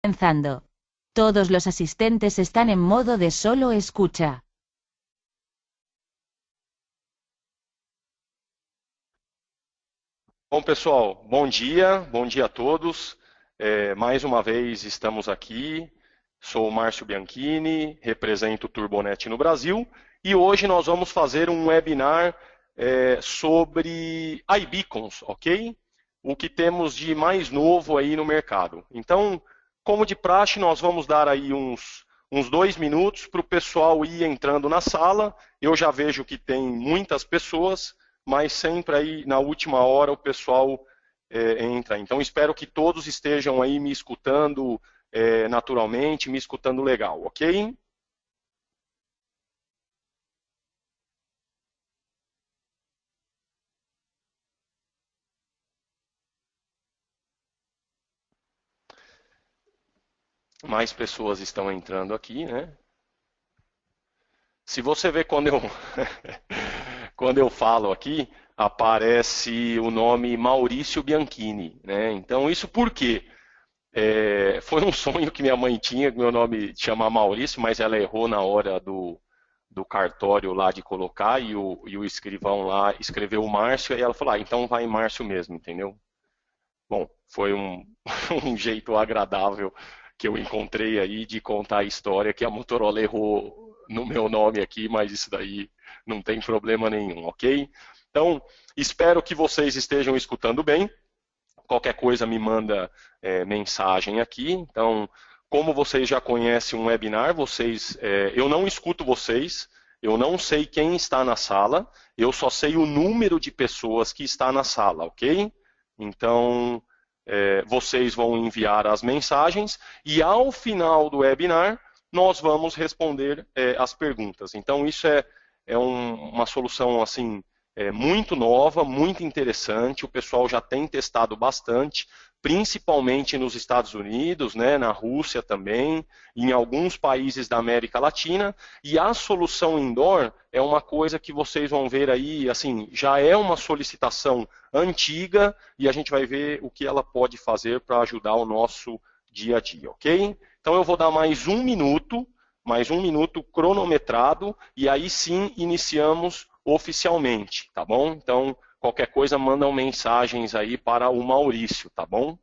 Comenzando. Todos los asistentes están en modo de solo escucha. Bom, pessoal, bom dia a todos. Mais uma vez estamos aqui. Sou o Márcio Bianchini, represento o Turbonet no Brasil e hoje nós vamos fazer um webinar sobre iBeacons, ok? O que temos de mais novo aí no mercado. Então, como de praxe, nós vamos dar aí uns 2 minutos para o pessoal ir entrando na sala. Eu já vejo que tem muitas pessoas, mas sempre aí na última hora o pessoal entra. Então, espero que todos estejam aí me escutando naturalmente, me escutando legal, ok? Mais pessoas estão entrando aqui, né? Se você ver quando eu, quando eu falo aqui, aparece o nome Maurício Bianchini, né? Então, isso por quê? Foi um sonho que minha mãe tinha, meu nome chamar Maurício, mas ela errou na hora do cartório lá de colocar e o escrivão lá escreveu Márcio e ela falou, então vai Márcio mesmo, entendeu? Bom, foi um jeito agradável que eu encontrei aí de contar a história que a Motorola errou no meu nome aqui, mas isso daí não tem problema nenhum, ok? Então, espero que vocês estejam escutando bem. Qualquer coisa me manda mensagem aqui. Então, como vocês já conhecem um webinar, eu não escuto vocês, eu não sei quem está na sala, eu só sei o número de pessoas que está na sala, ok? Então, vocês vão enviar as mensagens e ao final do webinar nós vamos responder as perguntas. Então, isso é uma solução assim muito nova, muito interessante. O pessoal já tem testado bastante, principalmente nos Estados Unidos, né, na Rússia também, em alguns países da América Latina. E a solução indoor é uma coisa que vocês vão ver aí, assim, já é uma solicitação antiga e a gente vai ver o que ela pode fazer para ajudar o nosso dia a dia, ok? Então eu vou dar mais um minuto cronometrado, e aí sim iniciamos oficialmente, tá bom? Então, qualquer coisa, mandam mensagens aí para o Maurício, tá bom?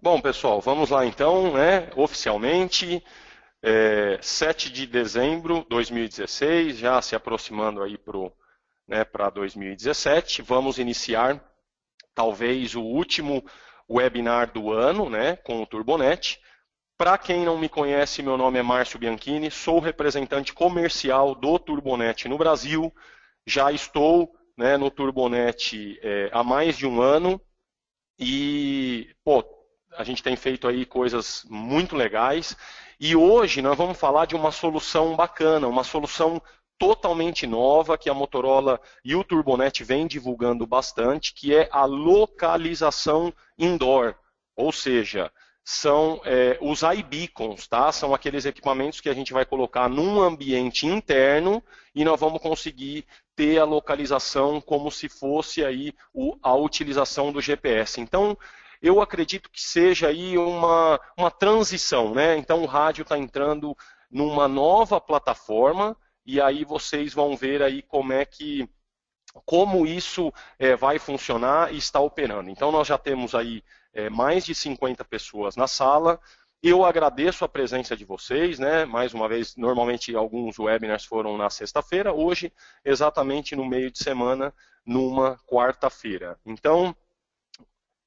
Bom, pessoal, vamos lá então, né? Oficialmente, 7 de dezembro de 2016, já se aproximando aí para 2017, vamos iniciar talvez o último webinar do ano, né, com o Turbonet. Para quem não me conhece, meu nome é Márcio Bianchini, sou representante comercial do Turbonet no Brasil. Já estou, né, no Turbonet há mais de um ano e, a gente tem feito aí coisas muito legais. E hoje nós vamos falar de uma solução bacana, uma solução totalmente nova que a Motorola e o Turbonet vem divulgando bastante, que é a localização indoor, ou seja, são os iBeacons, tá? São aqueles equipamentos que a gente vai colocar num ambiente interno e nós vamos conseguir ter a localização como se fosse aí a utilização do GPS. Então, eu acredito que seja aí uma transição, né? Então o rádio está entrando numa nova plataforma e aí vocês vão ver aí como isso vai funcionar e está operando. Então nós já temos aí mais de 50 pessoas na sala. Eu agradeço a presença de vocês, né? Mais uma vez, normalmente alguns webinars foram na sexta-feira, hoje exatamente no meio de semana, numa quarta-feira. Então,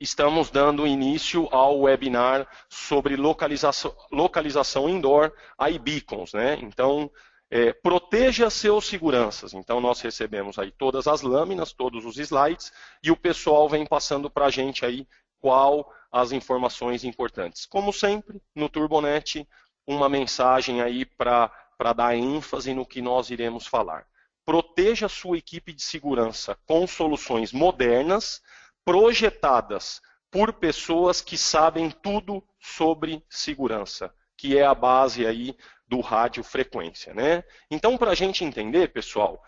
estamos dando início ao webinar sobre localização indoor, iBeacons, né? Então, proteja seus seguranças. Então, nós recebemos aí todas as lâminas, todos os slides, e o pessoal vem passando para a gente aí qual as informações importantes. Como sempre, no Turbonet, uma mensagem aí para dar ênfase no que nós iremos falar. Proteja sua equipe de segurança com soluções modernas, projetadas por pessoas que sabem tudo sobre segurança, que é a base aí do radiofrequência, né? Então, para a gente entender, pessoal,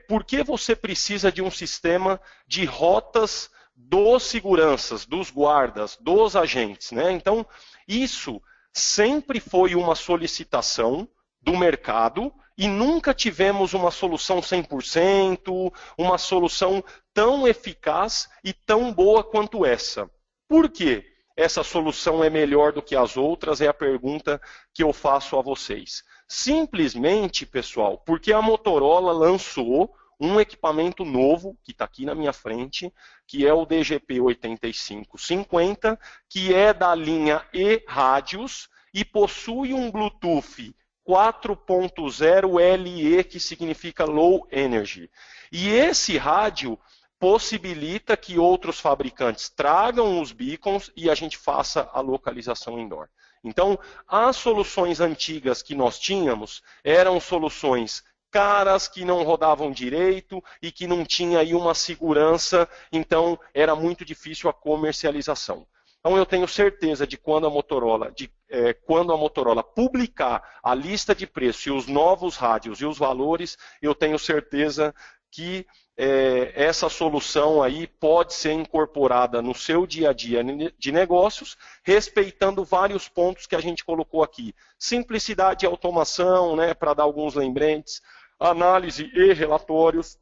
por que você precisa de um sistema de rotas dos seguranças, dos guardas, dos agentes, né? Então, isso sempre foi uma solicitação do mercado e nunca tivemos uma solução 100%, uma solução tão eficaz e tão boa quanto essa. Por quê? Essa solução é melhor do que as outras? É a pergunta que eu faço a vocês. Simplesmente, pessoal, porque a Motorola lançou um equipamento novo, que está aqui na minha frente, que é o DGP8550, que é da linha E-Rádios e possui um Bluetooth 4.0 LE, que significa Low Energy. E esse rádio possibilita que outros fabricantes tragam os beacons e a gente faça a localização indoor. Então, as soluções antigas que nós tínhamos eram soluções caras, que não rodavam direito e que não tinha aí uma segurança, então era muito difícil a comercialização. Então eu tenho certeza de quando a Motorola publicar a lista de preços e os novos rádios e os valores, eu tenho certeza que essa solução aí pode ser incorporada no seu dia a dia de negócios, respeitando vários pontos que a gente colocou aqui. Simplicidade e automação, né, para dar alguns lembretes, análise e relatórios,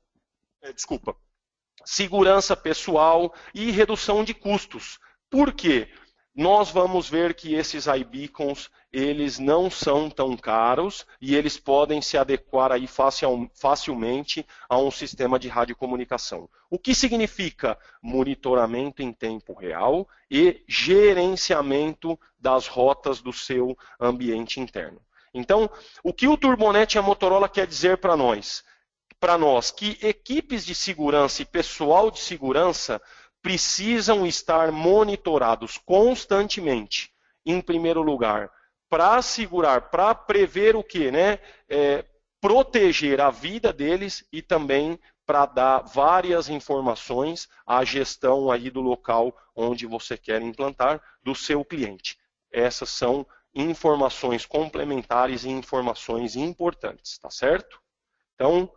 segurança pessoal e redução de custos. Por quê? Nós vamos ver que esses iBeacons, eles não são tão caros e eles podem se adequar aí facilmente a um sistema de radiocomunicação. O que significa monitoramento em tempo real e gerenciamento das rotas do seu ambiente interno. Então, o que o Turbonet e a Motorola quer dizer para nós? Para nós, que equipes de segurança e pessoal de segurança precisam estar monitorados constantemente, em primeiro lugar, para assegurar, para prever o quê, né? Proteger a vida deles e também para dar várias informações à gestão aí do local onde você quer implantar do seu cliente. Essas são informações complementares e informações importantes, tá certo? Então,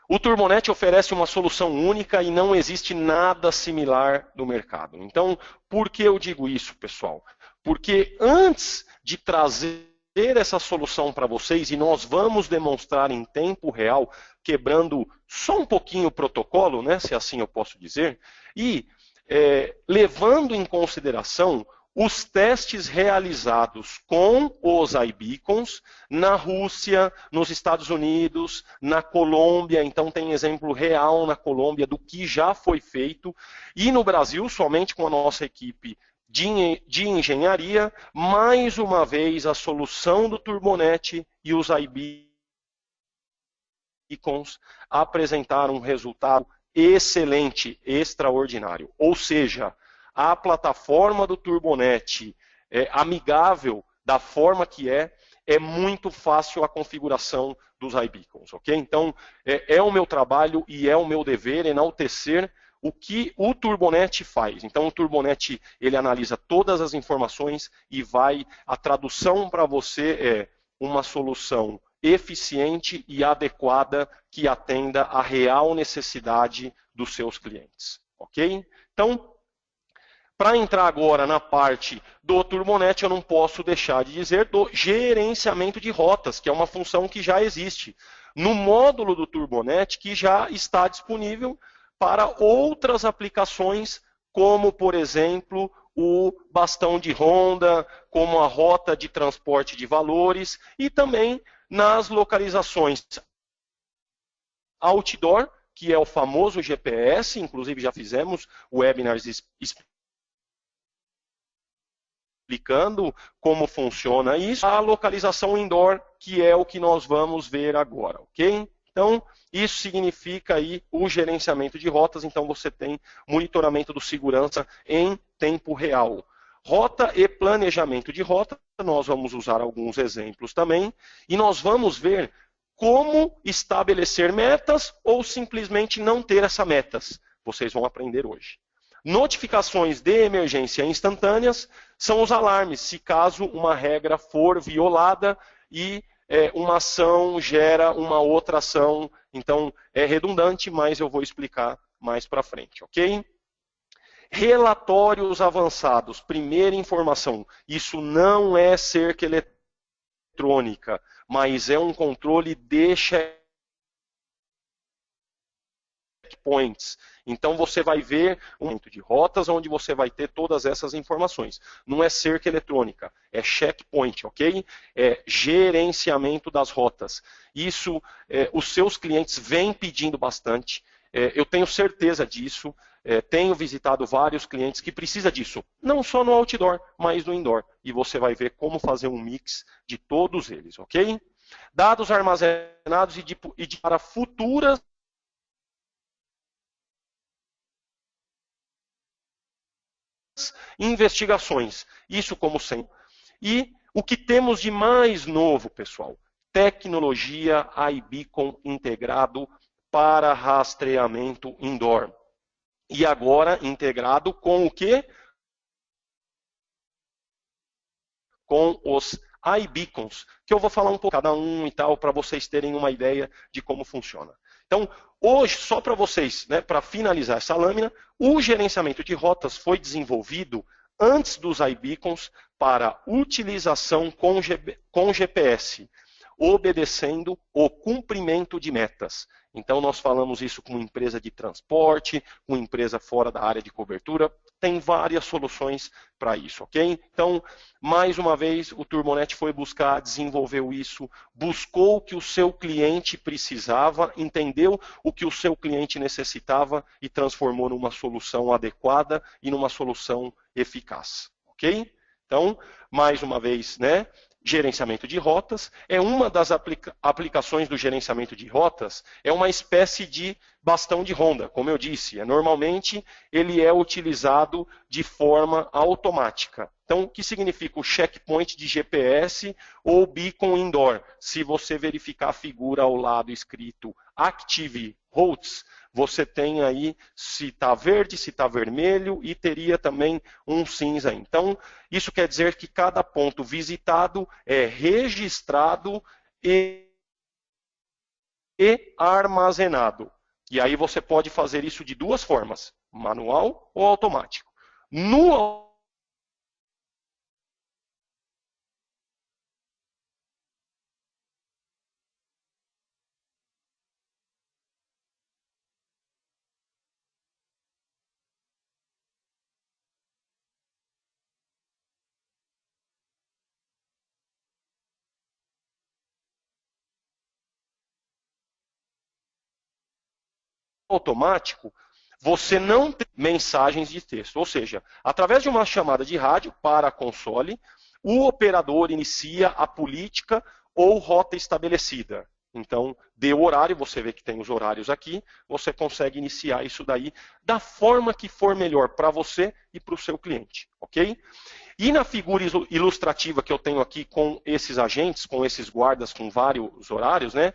o Turbonet oferece uma solução única e não existe nada similar no mercado. Então, por que eu digo isso, pessoal? Porque antes de trazer essa solução para vocês, e nós vamos demonstrar em tempo real, quebrando só um pouquinho o protocolo, né, se assim eu posso dizer, e levando em consideração os testes realizados com os iBeacons na Rússia, nos Estados Unidos, na Colômbia, então tem exemplo real na Colômbia do que já foi feito, e no Brasil, somente com a nossa equipe de engenharia, mais uma vez a solução do Turbonet e os iBeacons apresentaram um resultado excelente, extraordinário. Ou seja, a plataforma do Turbonet amigável da forma que é muito fácil a configuração dos iBeacons, ok? Então, é o meu trabalho e é o meu dever enaltecer o que o Turbonet faz. Então, o Turbonet, ele analisa todas as informações e a tradução para você é uma solução eficiente e adequada que atenda à real necessidade dos seus clientes, ok? Então, para entrar agora na parte do Turbonet, eu não posso deixar de dizer do gerenciamento de rotas, que é uma função que já existe no módulo do Turbonet, que já está disponível para outras aplicações, como, por exemplo, o bastão de ronda, como a rota de transporte de valores e também nas localizações outdoor, que é o famoso GPS, inclusive já fizemos webinars explicando como funciona isso, a localização indoor, que é o que nós vamos ver agora, ok? Então, isso significa aí o gerenciamento de rotas, então você tem monitoramento do segurança em tempo real. Rota e planejamento de rota, nós vamos usar alguns exemplos também, e nós vamos ver como estabelecer metas ou simplesmente não ter essas metas. Vocês vão aprender hoje. Notificações de emergência instantâneas são os alarmes, se caso uma regra for violada e uma ação gera uma outra ação. Então, é redundante, mas eu vou explicar mais para frente, ok? Relatórios avançados, primeira informação, isso não é cerca eletrônica, mas é um controle de checkpoints. Então você vai ver um momento de rotas onde você vai ter todas essas informações. Não é cerca eletrônica, é checkpoint, ok? É gerenciamento das rotas. Isso os seus clientes vêm pedindo bastante. Eu tenho certeza disso. Tenho visitado vários clientes que precisam disso, não só no outdoor, mas no indoor. E você vai ver como fazer um mix de todos eles, ok? Dados armazenados para futuras investigações. Isso como sempre. E o que temos de mais novo, pessoal? Tecnologia iBeacon integrado para rastreamento indoor. E agora integrado com o quê? Com os iBeacons, que eu vou falar um pouco cada um e tal, para vocês terem uma ideia de como funciona. Então, hoje, só para vocês, né, para finalizar essa lâmina, o gerenciamento de rotas foi desenvolvido antes dos iBeacons para utilização com GPS, obedecendo o cumprimento de metas. Então, nós falamos isso com empresa de transporte, com empresa fora da área de cobertura. Tem várias soluções para isso, ok? Então, mais uma vez, o Turbonet foi buscar, desenvolveu isso, buscou o que o seu cliente precisava, entendeu o que o seu cliente necessitava e transformou numa solução adequada e numa solução eficaz, ok? Então, mais uma vez, né? Gerenciamento de rotas é uma das aplicações do gerenciamento de rotas, é uma espécie de bastão de ronda, como eu disse. Normalmente, ele é utilizado de forma automática. Então, o que significa o checkpoint de GPS ou beacon indoor? Se você verificar a figura ao lado escrito Active Routes, você tem aí se está verde, se está vermelho e teria também um cinza. Então, isso quer dizer que cada ponto visitado é registrado e armazenado. E aí você pode fazer isso de duas formas, manual ou automático. No automático, você não tem mensagens de texto. Ou seja, através de uma chamada de rádio para a console, o operador inicia a política ou rota estabelecida. Então, deu horário, você vê que tem os horários aqui, você consegue iniciar isso daí da forma que for melhor para você e para o seu cliente, ok? E na figura ilustrativa que eu tenho aqui com esses agentes, com esses guardas com vários horários, né,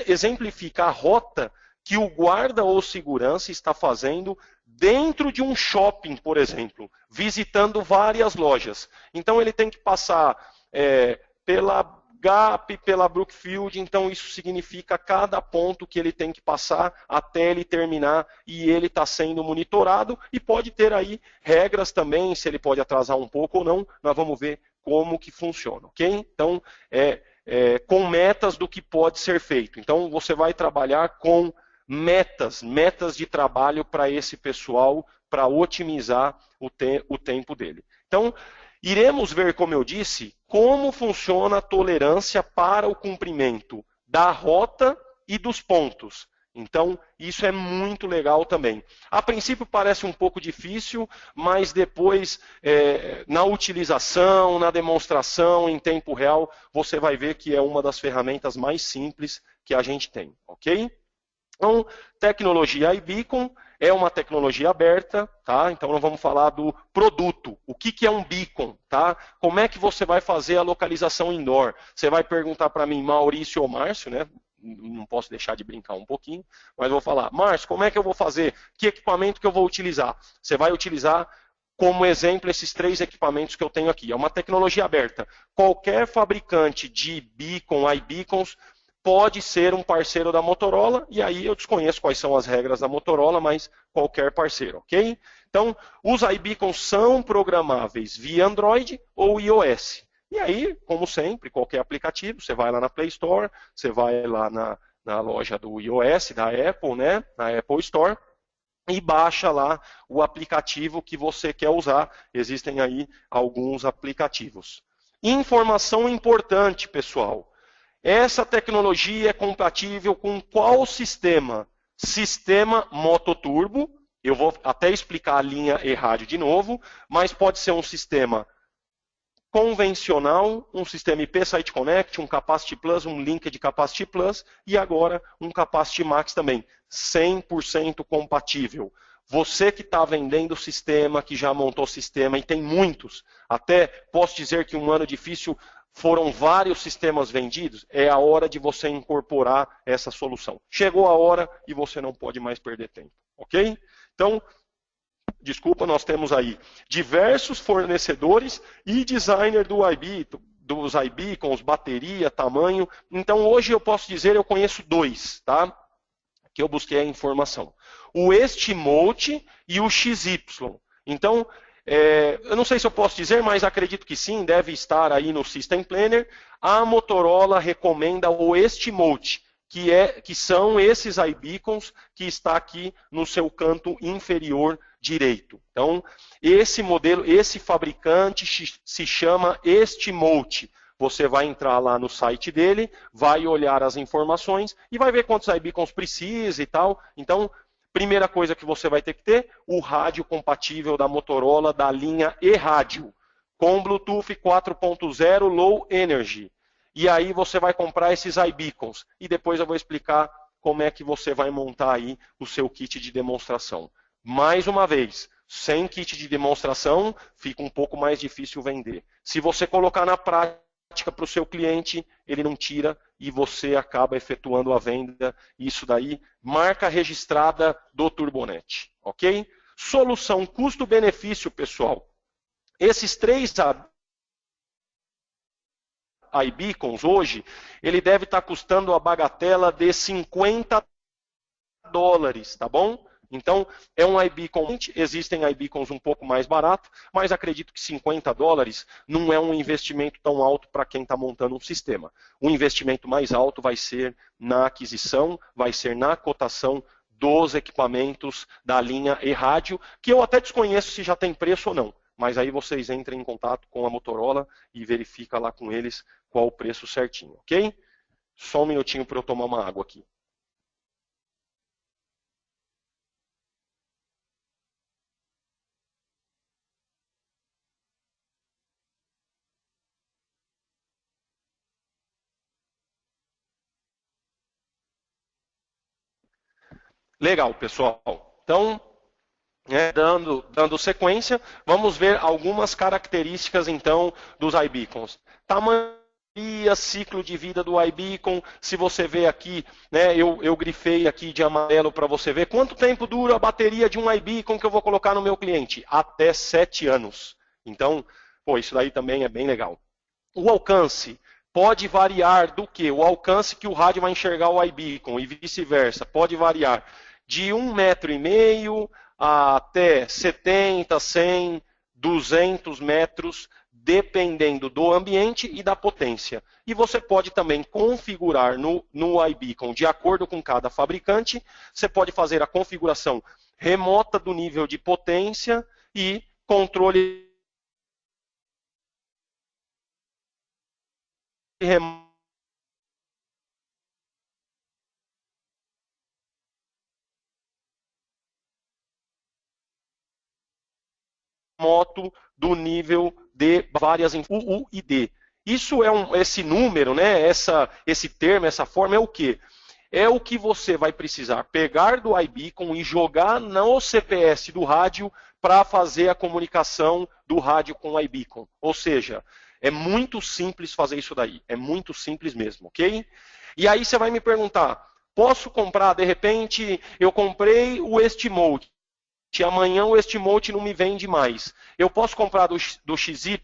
exemplifica a rota que o guarda ou segurança está fazendo dentro de um shopping, por exemplo, visitando várias lojas. Então ele tem que passar pela Gap, pela Brookfield, então isso significa cada ponto que ele tem que passar até ele terminar e ele está sendo monitorado e pode ter aí regras também, se ele pode atrasar um pouco ou não, nós vamos ver como que funciona, ok? Então, com metas do que pode ser feito. Então, você vai trabalhar com metas de trabalho para esse pessoal, para otimizar o tempo dele. Então, iremos ver, como eu disse, como funciona a tolerância para o cumprimento da rota e dos pontos. Então, isso é muito legal também. A princípio parece um pouco difícil, mas depois, na utilização, na demonstração, em tempo real, você vai ver que é uma das ferramentas mais simples que a gente tem, ok? Então, tecnologia iBeacon é uma tecnologia aberta, tá? Então, nós vamos falar do produto. O que é um beacon, tá? Como é que você vai fazer a localização indoor? Você vai perguntar para mim, Maurício ou Márcio, né? Não posso deixar de brincar um pouquinho, mas vou falar, Márcio, como é que eu vou fazer? Que equipamento que eu vou utilizar? Você vai utilizar como exemplo esses 3 equipamentos que eu tenho aqui. É uma tecnologia aberta. Qualquer fabricante de beacon, iBeacons, pode ser um parceiro da Motorola, e aí eu desconheço quais são as regras da Motorola, mas qualquer parceiro, ok? Então, os iBeacons são programáveis via Android ou iOS. E aí, como sempre, qualquer aplicativo, você vai lá na Play Store, você vai lá na loja do iOS, da Apple, né, na Apple Store, e baixa lá o aplicativo que você quer usar. Existem aí alguns aplicativos. Informação importante, pessoal. Essa tecnologia é compatível com qual sistema? Sistema mototurbo. Eu vou até explicar a linha e rádio de novo, mas pode ser um sistema convencional, um sistema IP Site Connect, um Capacity Plus, um link de Capacity Plus e agora um Capacity Max também, 100% compatível. Você que está vendendo sistema, que já montou sistema, e tem muitos, até posso dizer que um ano difícil foram vários sistemas vendidos, é a hora de você incorporar essa solução. Chegou a hora e você não pode mais perder tempo, ok? Então, desculpa, nós temos aí diversos fornecedores e designer dos iBeacons, bateria, tamanho. Então, hoje eu posso dizer, eu conheço 2, tá? Que eu busquei a informação. O Estimote e o XY. Então, eu não sei se eu posso dizer, mas acredito que sim, deve estar aí no System Planner. A Motorola recomenda o Estimote, que são esses iBeacons que está aqui no seu canto inferior direito. Então, esse modelo, esse fabricante se chama Estimote. Você vai entrar lá no site dele, vai olhar as informações e vai ver quantos iBeacons precisa e tal. Então, primeira coisa que você vai ter que ter, o rádio compatível da Motorola da linha e-rádio, com Bluetooth 4.0 Low Energy. E aí você vai comprar esses iBeacons. E depois eu vou explicar como é que você vai montar aí o seu kit de demonstração. Mais uma vez, sem kit de demonstração, fica um pouco mais difícil vender. Se você colocar na prática para o seu cliente, ele não tira e você acaba efetuando a venda. Isso daí, marca registrada do Turbonet, ok? Solução custo-benefício, pessoal. Esses 3 iBeacons hoje, ele deve estar custando a bagatela de $50, tá bom? Então, é um iBeacon, existem iBeacons um pouco mais barato, mas acredito que $50 não é um investimento tão alto para quem está montando um sistema. O investimento mais alto vai ser na aquisição, vai ser na cotação dos equipamentos da linha e-rádio, que eu até desconheço se já tem preço ou não, mas aí vocês entrem em contato com a Motorola e verifica lá com eles qual o preço certinho, ok? Só um minutinho para eu tomar uma água aqui. Legal, pessoal. Então, dando sequência, vamos ver algumas características, então, dos iBeacons. Tamanho, ciclo de vida do iBeacon, se você vê aqui, né, eu grifei aqui de amarelo para você ver quanto tempo dura a bateria de um iBeacon que eu vou colocar no meu cliente. Até 7 anos. Então, isso daí também é bem legal. O alcance pode variar do que? O alcance que o rádio vai enxergar o iBeacon e vice-versa. Pode variar de 1,5 m até 70, 100, 200 metros, dependendo do ambiente e da potência. E você pode também configurar no iBeacon, de acordo com cada fabricante, você pode fazer a configuração remota do nível de potência e controle remoto remoto do nível de várias UUID. Isso esse número, né, esse termo, essa forma é o quê? É o que você vai precisar pegar do iBeacon e jogar no CPS do rádio para fazer a comunicação do rádio com o iBeacon. Ou seja, é muito simples fazer isso daí. É muito simples mesmo, ok? E aí você vai me perguntar, posso comprar, de repente, eu comprei o Estimote, amanhã o Estimote não me vende mais. Eu posso comprar do XY?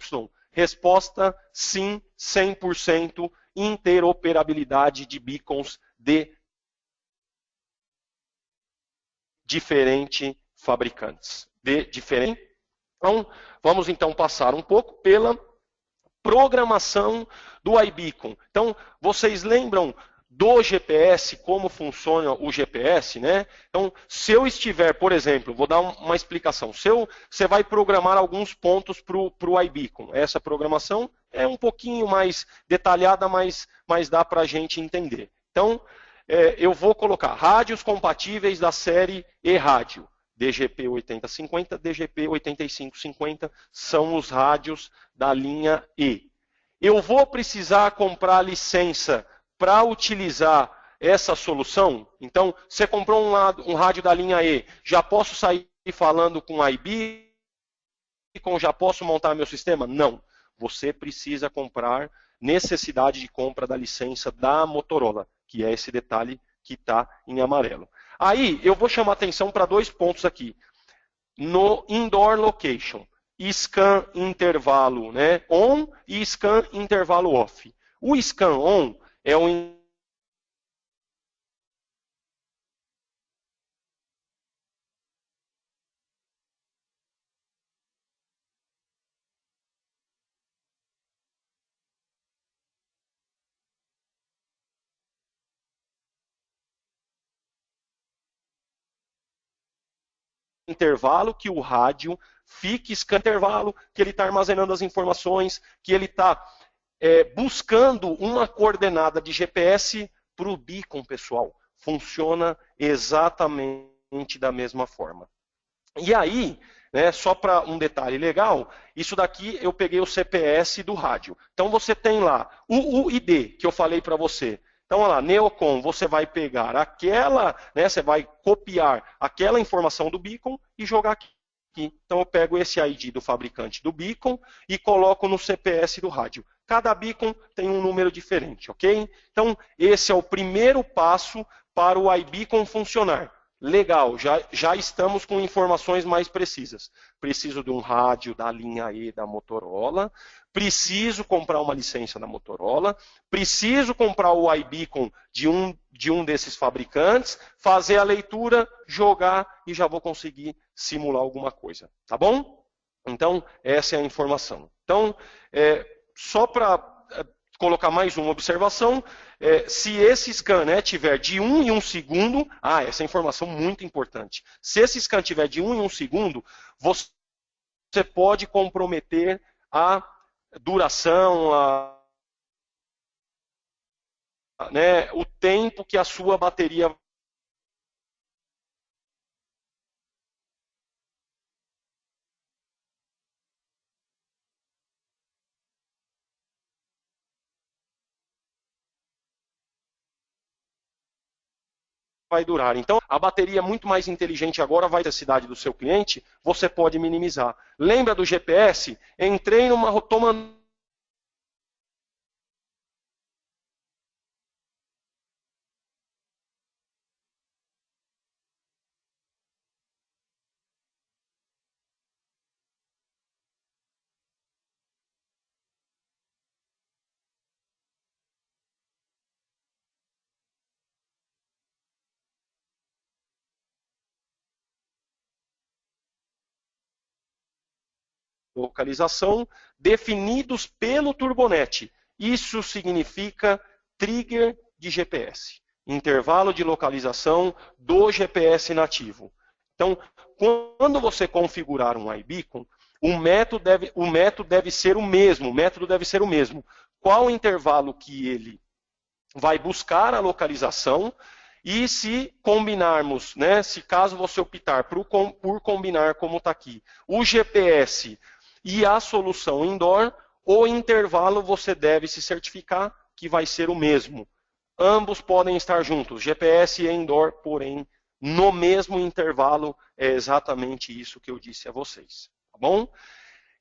Resposta, sim, 100% interoperabilidade de beacons de diferentes fabricantes. Então, vamos então passar um pouco pela programação do iBeacon. Então, vocês lembram do GPS, como funciona o GPS, né? Então, se eu estiver, por exemplo, vou dar uma explicação. Você vai programar alguns pontos para o iBeacon. Essa programação é um pouquinho mais detalhada, mas dá para a gente entender. Então, eu vou colocar rádios compatíveis da série E-Rádio. DGP 8050, DGP 8550 são os rádios da linha E. Eu vou precisar comprar licença para utilizar essa solução? Então, você comprou um rádio da linha E, já posso sair falando com a iBeacon, já posso montar meu sistema? Não. Você precisa comprar necessidade de compra da licença da Motorola, que é esse detalhe que está em amarelo. Aí, eu vou chamar atenção para dois pontos aqui. No Indoor Location, scan intervalo, né, on e scan intervalo off. O scan on é um intervalo que o rádio fique scan intervalo, que ele está armazenando as informações, que ele está buscando uma coordenada de GPS para o beacon, pessoal. Funciona exatamente da mesma forma. E aí, né, só para um detalhe legal, isso daqui eu peguei o CPS do rádio. Então você tem lá o UID, que eu falei para você. Então, olha lá, Neocom, você vai pegar aquela, né, você vai copiar aquela informação do beacon e jogar aqui. Então, eu pego esse ID do fabricante do beacon e coloco no CPS do rádio. Cada beacon tem um número diferente, ok? Então, esse é o primeiro passo para o iBeacon funcionar. Legal, já estamos com informações mais precisas. Preciso de um rádio da linha E da Motorola, preciso comprar uma licença da Motorola, preciso comprar o iBeacon de um desses fabricantes, fazer a leitura, jogar e já vou conseguir simular alguma coisa. Tá bom? Então, essa é a informação. Então, só para colocar mais uma observação, se esse scan, né, tiver de 1 em 1 segundo, essa é informação muito importante. Se esse scan tiver de 1 em 1 segundo, você pode comprometer a duração, né, o tempo que a sua bateria vai durar. Então, a bateria muito mais inteligente agora vai ter a necessidade do seu cliente, você pode minimizar. Lembra do GPS? Entrei numa rotoma localização definidos pelo Turbonet. Isso significa trigger de GPS, intervalo de localização do GPS nativo. Então, quando você configurar um iBeacon, o método deve ser o mesmo. Qual o intervalo que ele vai buscar a localização E se combinarmos, né, se caso você optar por combinar, como está aqui, o GPS e a solução indoor, o intervalo você deve se certificar que vai ser o mesmo. Ambos podem estar juntos, GPS e indoor, porém, no mesmo intervalo, é exatamente isso que eu disse a vocês. Tá bom?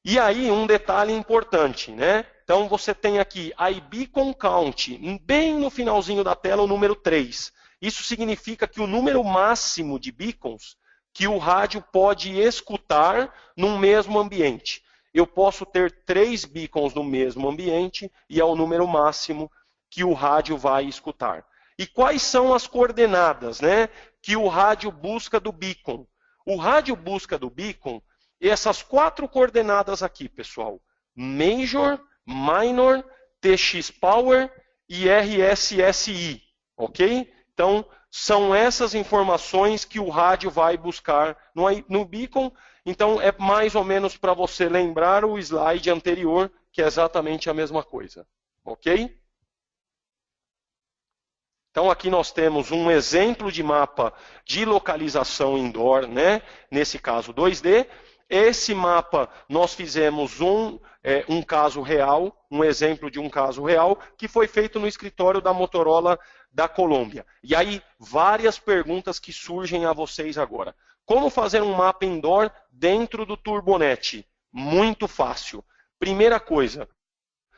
E aí, um detalhe importante, né? Então, você tem aqui a iBeacon Count, bem no finalzinho da tela, o número 3. Isso significa que o número máximo de beacons que o rádio pode escutar num mesmo ambiente. Eu posso ter 3 beacons no mesmo ambiente e é o número máximo que o rádio vai escutar. E quais são as coordenadas, né, que o rádio busca do beacon? O rádio busca do beacon essas 4 coordenadas aqui, pessoal. Major, Minor, TX Power e RSSI, ok? Então, são essas informações que o rádio vai buscar no beacon. Então, é mais ou menos para você lembrar o slide anterior, que é exatamente a mesma coisa, ok? Então, aqui nós temos um exemplo de mapa de localização indoor, né? Nesse caso 2D. Esse mapa, nós fizemos um caso real, um exemplo de um caso real, que foi feito no escritório da Motorola da Colômbia. E aí, várias perguntas que surgem a vocês agora. Como fazer um mapa indoor dentro do Turbonet? Muito fácil. Primeira coisa,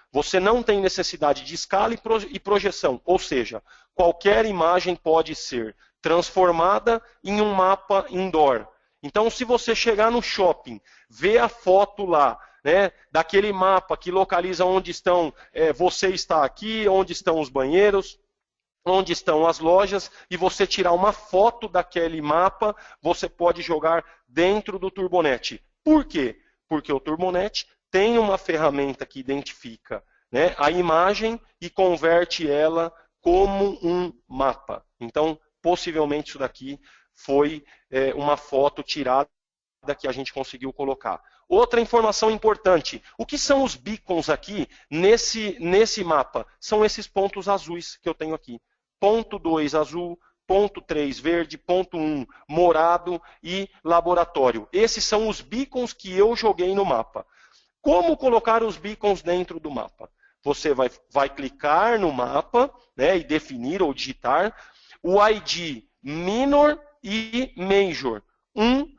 você não tem necessidade de escala e projeção, ou seja, qualquer imagem pode ser transformada em um mapa indoor. Então, se você chegar no shopping, ver a foto lá, né, daquele mapa que localiza onde estão, você está aqui, onde estão os banheiros, onde estão as lojas, e você tirar uma foto daquele mapa, você pode jogar dentro do Turbonet. Por quê? Porque o Turbonet tem uma ferramenta que identifica, né, a imagem e converte ela como um mapa. Então, possivelmente isso daqui foi uma foto tirada que a gente conseguiu colocar. Outra informação importante, o que são os beacons aqui nesse mapa? São esses pontos azuis que eu tenho aqui. Ponto 2 azul, ponto 3 verde, ponto 1 morado e laboratório. Esses são os beacons que eu joguei no mapa. Como colocar os beacons dentro do mapa? Você vai clicar no mapa, né, e definir ou digitar o ID Minor e Major. Um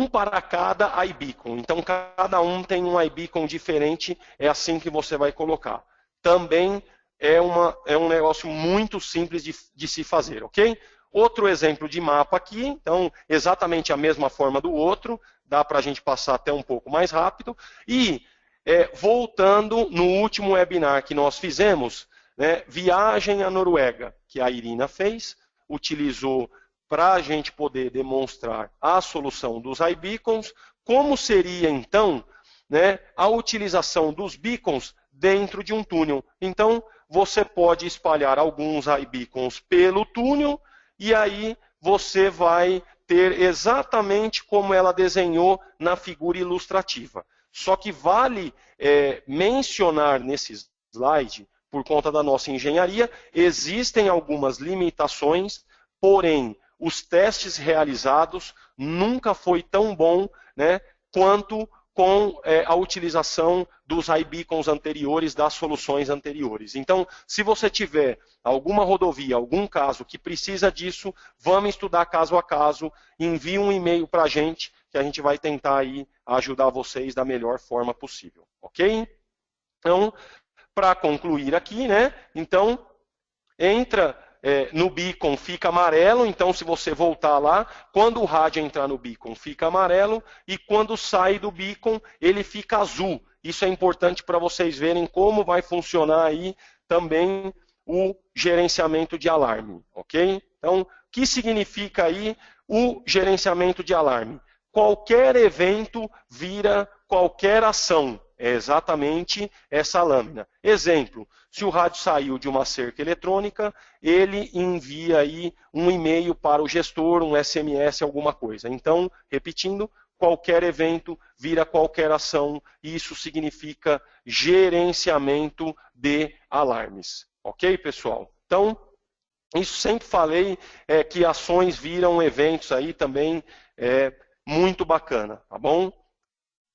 para cada iBeacon. Então, cada um tem um iBeacon diferente, é assim que você vai colocar. Também é um negócio muito simples de se fazer, ok? Outro exemplo de mapa aqui, então, exatamente a mesma forma do outro, dá para a gente passar até um pouco mais rápido. E, voltando no último webinar que nós fizemos, né, viagem à Noruega, que a Irina fez, utilizou para a gente poder demonstrar a solução dos iBeacons, como seria, então, né, a utilização dos beacons dentro de um túnel. Então, você pode espalhar alguns iBeacons pelo túnel e aí você vai ter exatamente como ela desenhou na figura ilustrativa. Só que vale mencionar nesse slide, por conta da nossa engenharia, existem algumas limitações, porém, os testes realizados nunca foi tão bom, né, quanto com a utilização dos iBeacons anteriores, das soluções anteriores. Então, se você tiver alguma rodovia, algum caso que precisa disso, vamos estudar caso a caso, envie um e-mail para a gente, que a gente vai tentar aí ajudar vocês da melhor forma possível, ok? Então, para concluir aqui, né, então, entra no beacon fica amarelo, então se você voltar lá, quando o rádio entrar no beacon fica amarelo e quando sai do beacon ele fica azul. Isso é importante para vocês verem como vai funcionar aí também o gerenciamento de alarme, ok? Então, o que significa aí o gerenciamento de alarme? Qualquer evento vira qualquer ação. É exatamente essa lâmina. Exemplo, se o rádio saiu de uma cerca eletrônica, ele envia aí um e-mail para o gestor, um SMS, alguma coisa. Então, repetindo, qualquer evento vira qualquer ação, e isso significa gerenciamento de alarmes. Ok, pessoal? Então, Isso sempre falei, que ações viram eventos aí também, muito bacana, tá bom?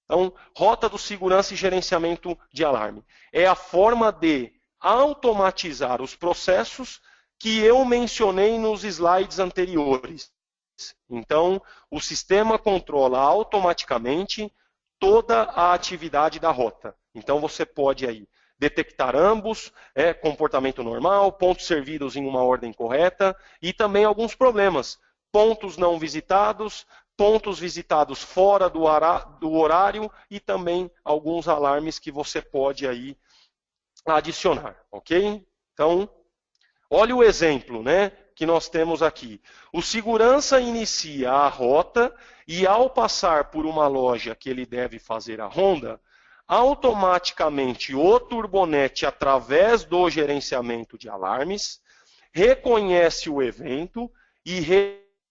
Então, rota do segurança e gerenciamento de alarme. É a forma de automatizar os processos que eu mencionei nos slides anteriores. Então, o sistema controla automaticamente toda a atividade da rota. Então, você pode aí detectar ambos, comportamento normal, pontos servidos em uma ordem correta e também alguns problemas. Pontos não visitados, pontos visitados fora do horário e também alguns alarmes que você pode aí adicionar, ok? Então, olha o exemplo, né, que nós temos aqui. O segurança inicia a rota e ao passar por uma loja que ele deve fazer a ronda, automaticamente o turbonete, através do gerenciamento de alarmes, reconhece o evento e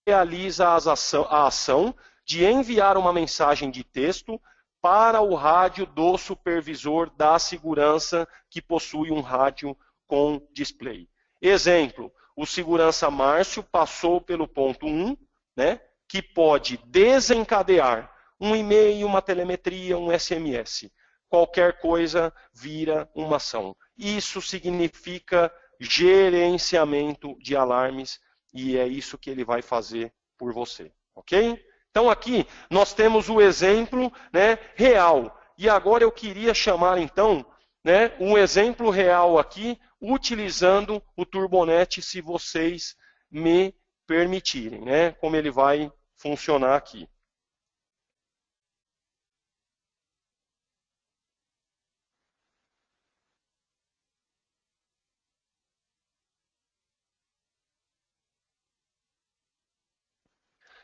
realiza a ação de enviar uma mensagem de texto para o rádio do supervisor da segurança que possui um rádio com display. Exemplo, o segurança Márcio passou pelo ponto 1, né, que pode desencadear um e-mail, uma telemetria, um SMS. Qualquer coisa vira uma ação. Isso significa gerenciamento de alarmes e é isso que ele vai fazer por você, ok? Então aqui nós temos o exemplo, né, real. E agora eu queria chamar então, né, um exemplo real aqui, utilizando o Turbonet, se vocês me permitirem, né, como ele vai funcionar aqui.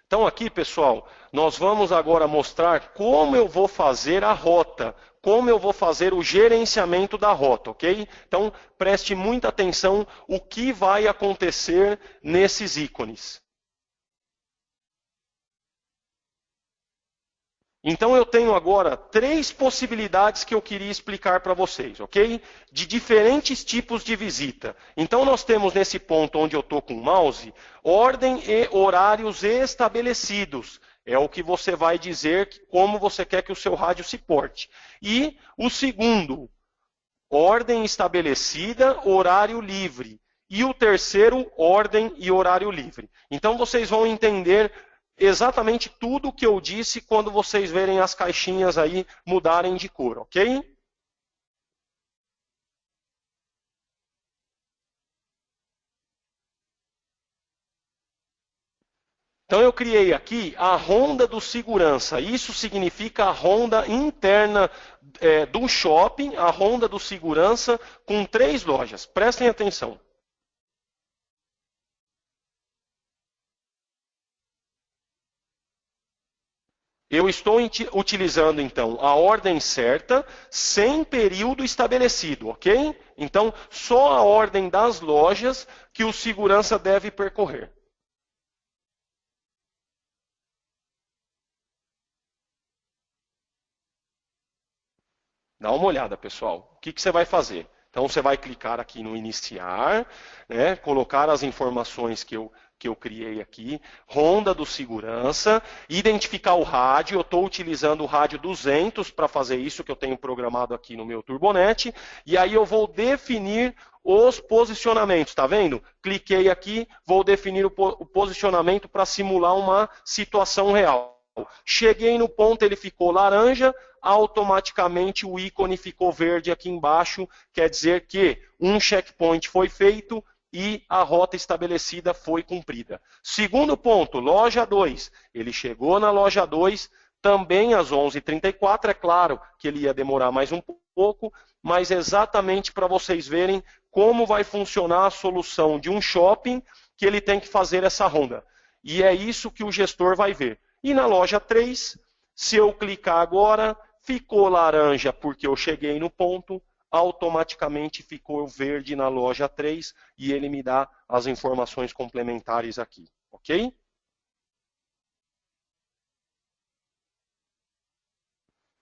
Então aqui, pessoal, nós vamos agora mostrar como eu vou fazer a rota, como eu vou fazer o gerenciamento da rota, ok? Então, preste muita atenção o que vai acontecer nesses ícones. Então eu tenho agora 3 possibilidades que eu queria explicar para vocês, ok? De diferentes tipos de visita. Então nós temos nesse ponto onde eu estou com o mouse, ordem e horários estabelecidos. É o que você vai dizer como você quer que o seu rádio se porte. E o segundo, ordem estabelecida, horário livre. E o terceiro, ordem e horário livre. Então vocês vão entender exatamente tudo o que eu disse quando vocês verem as caixinhas aí mudarem de cor, ok? Então eu criei aqui a ronda do segurança. Isso significa a ronda interna do shopping, a ronda do segurança com 3 lojas. Prestem atenção. Eu estou utilizando, então, a ordem certa, sem período estabelecido, ok? Então, só a ordem das lojas que o segurança deve percorrer. Dá uma olhada, pessoal. O que você vai fazer? Então, você vai clicar aqui no iniciar, né, colocar as informações que eu criei aqui, ronda do segurança, identificar o rádio, eu estou utilizando o rádio 200 para fazer isso, que eu tenho programado aqui no meu Turbonet, e aí eu vou definir os posicionamentos, tá vendo? Cliquei aqui, vou definir o posicionamento para simular uma situação real. Cheguei no ponto, ele ficou laranja, automaticamente o ícone ficou verde aqui embaixo, quer dizer que um checkpoint foi feito e a rota estabelecida foi cumprida. Segundo ponto, loja 2. Ele chegou na loja 2, também às 11h34, é claro que ele ia demorar mais um pouco, mas exatamente para vocês verem como vai funcionar a solução de um shopping que ele tem que fazer essa ronda. E é isso que o gestor vai ver. E na loja 3, se eu clicar agora, ficou laranja porque eu cheguei no ponto, automaticamente ficou verde na loja 3 e ele me dá as informações complementares aqui, ok?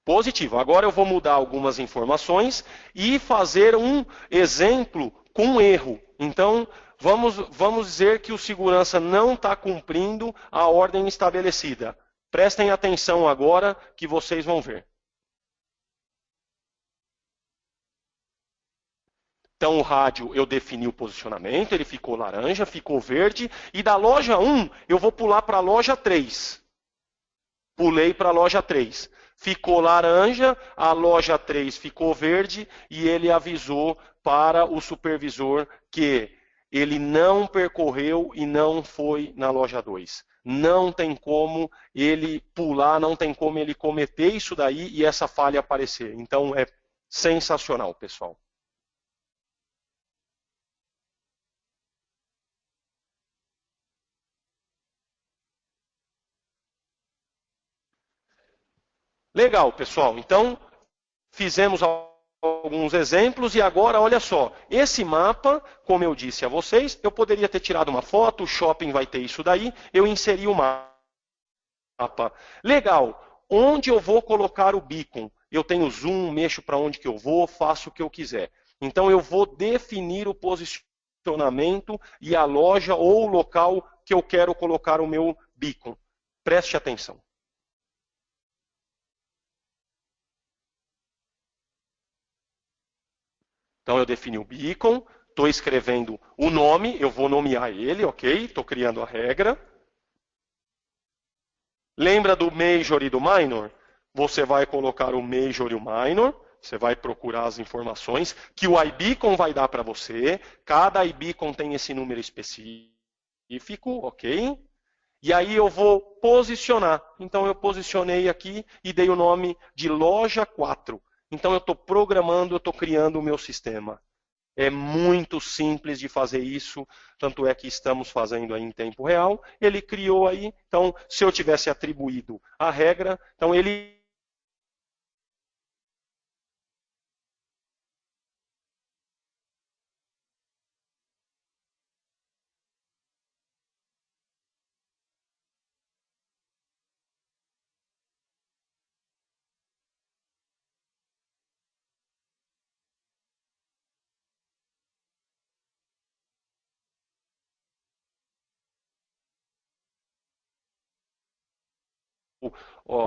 Positivo. Agora eu vou mudar algumas informações e fazer um exemplo com erro. Então, vamos dizer que o segurança não está cumprindo a ordem estabelecida. Prestem atenção agora que vocês vão ver. Então o rádio eu defini o posicionamento, ele ficou laranja, ficou verde, e da loja 1 eu vou pular para a loja 3. Pulei para a loja 3. Ficou laranja, a loja 3 ficou verde, e ele avisou para o supervisor que ele não percorreu e não foi na loja 2. Não tem como ele pular, não tem como ele cometer isso daí e essa falha aparecer. Então é sensacional, pessoal. Legal, pessoal. Então, fizemos alguns exemplos e agora, olha só. Esse mapa, como eu disse a vocês, eu poderia ter tirado uma foto, o shopping vai ter isso daí, eu inseri o mapa. Legal. Onde eu vou colocar o beacon? Eu tenho zoom, mexo para onde que eu vou, faço o que eu quiser. Então, eu vou definir o posicionamento e a loja ou o local que eu quero colocar o meu beacon. Preste atenção. Então eu defini o beacon, estou escrevendo o nome, eu vou nomear ele, ok? Estou criando a regra. Lembra do major e do minor? Você vai colocar o major e o minor, você vai procurar as informações que o iBeacon vai dar para você. Cada iBeacon tem esse número específico, ok? E aí eu vou posicionar. Então eu posicionei aqui e dei o nome de loja 4. Então eu estou programando, eu estou criando o meu sistema. É muito simples de fazer isso, tanto é que estamos fazendo aí em tempo real. Ele criou aí, então se eu tivesse atribuído a regra, então ele...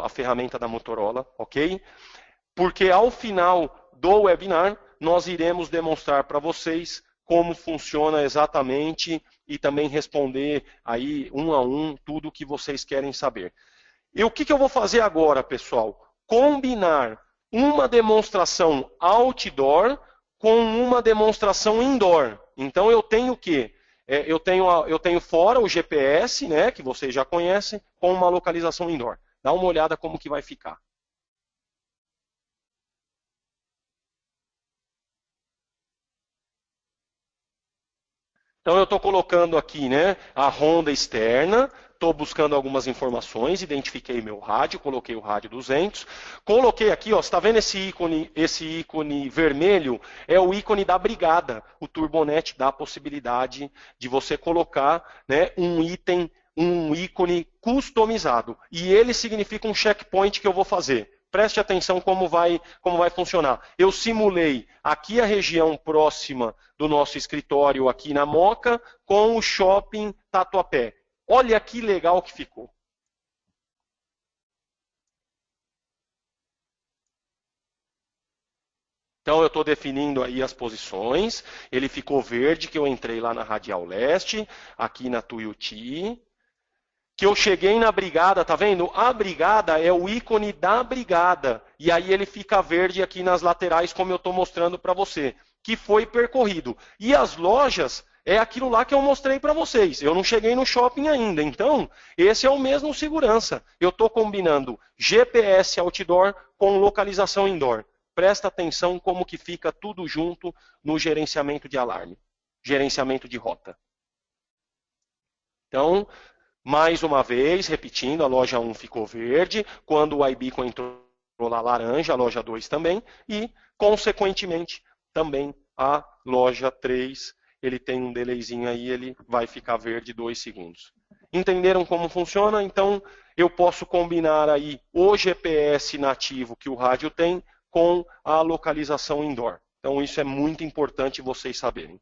a ferramenta da Motorola, ok? Porque ao final do webinar, nós iremos demonstrar para vocês como funciona exatamente e também responder aí um a um tudo o que vocês querem saber. E o que eu vou fazer agora, pessoal? Combinar uma demonstração outdoor com uma demonstração indoor. Então eu tenho o quê? Eu tenho fora o GPS, né, que vocês já conhecem, com uma localização indoor. Dá uma olhada como que vai ficar. Então eu estou colocando aqui, né, a ronda externa, estou buscando algumas informações, identifiquei meu rádio, coloquei o rádio 200, coloquei aqui, ó, você está vendo esse ícone vermelho? É o ícone da brigada. O Turbonet dá a possibilidade de você colocar, né, um ícone customizado. E ele significa um checkpoint que eu vou fazer. Preste atenção como vai funcionar. Eu simulei aqui a região próxima do nosso escritório aqui na Moca com o shopping Tatuapé. Olha que legal que ficou. Então eu estou definindo aí as posições. Ele ficou verde que eu entrei lá na Radial Leste, aqui na Tuiuti. Que eu cheguei na brigada, tá vendo? A brigada é o ícone da brigada. E aí ele fica verde aqui nas laterais, como eu estou mostrando para você. Que foi percorrido. E as lojas é aquilo lá que eu mostrei para vocês. Eu não cheguei no shopping ainda. Então, esse é o mesmo segurança. Eu estou combinando GPS outdoor com localização indoor. Presta atenção como que fica tudo junto no gerenciamento de alarme. Gerenciamento de rota. Então... Mais uma vez, repetindo, a loja 1 ficou verde, quando o iBeacon entrou lá laranja, a loja 2 também, e, consequentemente, também a loja 3, ele tem um delayzinho aí, ele vai ficar verde 2 segundos. Entenderam como funciona? Então, eu posso combinar aí o GPS nativo que o rádio tem com a localização indoor. Então, isso é muito importante vocês saberem.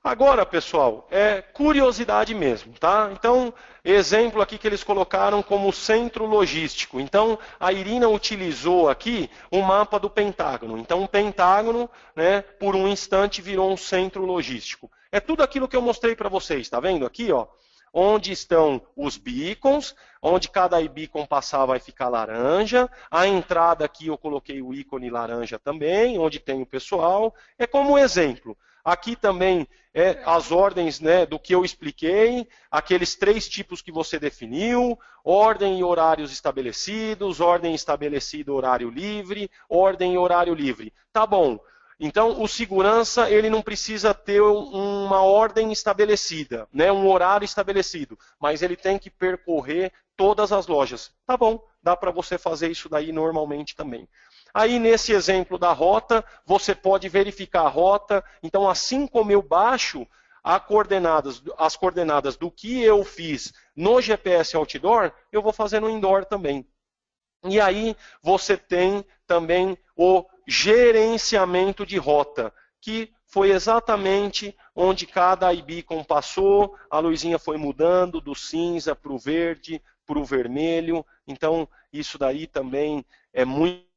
Agora, pessoal, é curiosidade mesmo, tá? Então, exemplo aqui que eles colocaram como centro logístico. Então, a Irina utilizou aqui o mapa do Pentágono. Então, o Pentágono, né, por um instante virou um centro logístico. É tudo aquilo que eu mostrei para vocês, tá vendo aqui, ó? Onde estão os beacons, onde cada beacon passar vai ficar laranja. A entrada aqui eu coloquei o ícone laranja também, onde tem o pessoal. É como exemplo. Aqui também as ordens, né, do que eu expliquei, aqueles 3 tipos que você definiu, ordem e horários estabelecidos, ordem estabelecida, horário livre, ordem e horário livre. Tá bom. Então, o segurança, ele não precisa ter uma ordem estabelecida, né, um horário estabelecido, mas ele tem que percorrer todas as lojas. Tá bom, dá para você fazer isso daí normalmente também. Aí, nesse exemplo da rota, você pode verificar a rota. Então, assim como eu baixo as coordenadas do que eu fiz no GPS Outdoor, eu vou fazer no Indoor também. E aí, você tem também o gerenciamento de rota, que foi exatamente onde cada iBeacon passou, a luzinha foi mudando do cinza para o verde, para o vermelho. Então, isso daí também é muito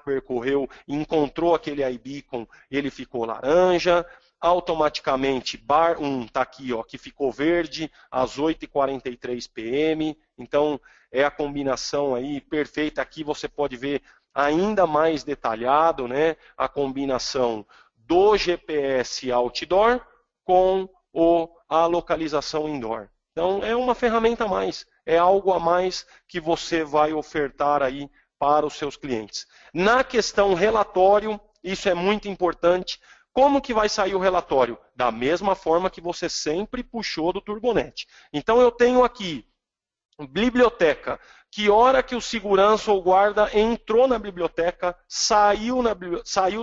percorreu e encontrou aquele iBeacon, ele ficou laranja. Automaticamente, bar 1 está aqui, ó, que ficou verde às 8h43 p.m. Então, é a combinação aí perfeita. Aqui você pode ver ainda mais detalhado, né, a combinação do GPS Outdoor com a localização Indoor. Então, é uma ferramenta a mais, é algo a mais que você vai ofertar aí para os seus clientes. Na questão relatório, isso é muito importante. Como que vai sair o relatório? Da mesma forma que você sempre puxou do Turbonet. Então eu tenho aqui biblioteca. Que hora que o segurança ou guarda entrou na biblioteca, saiu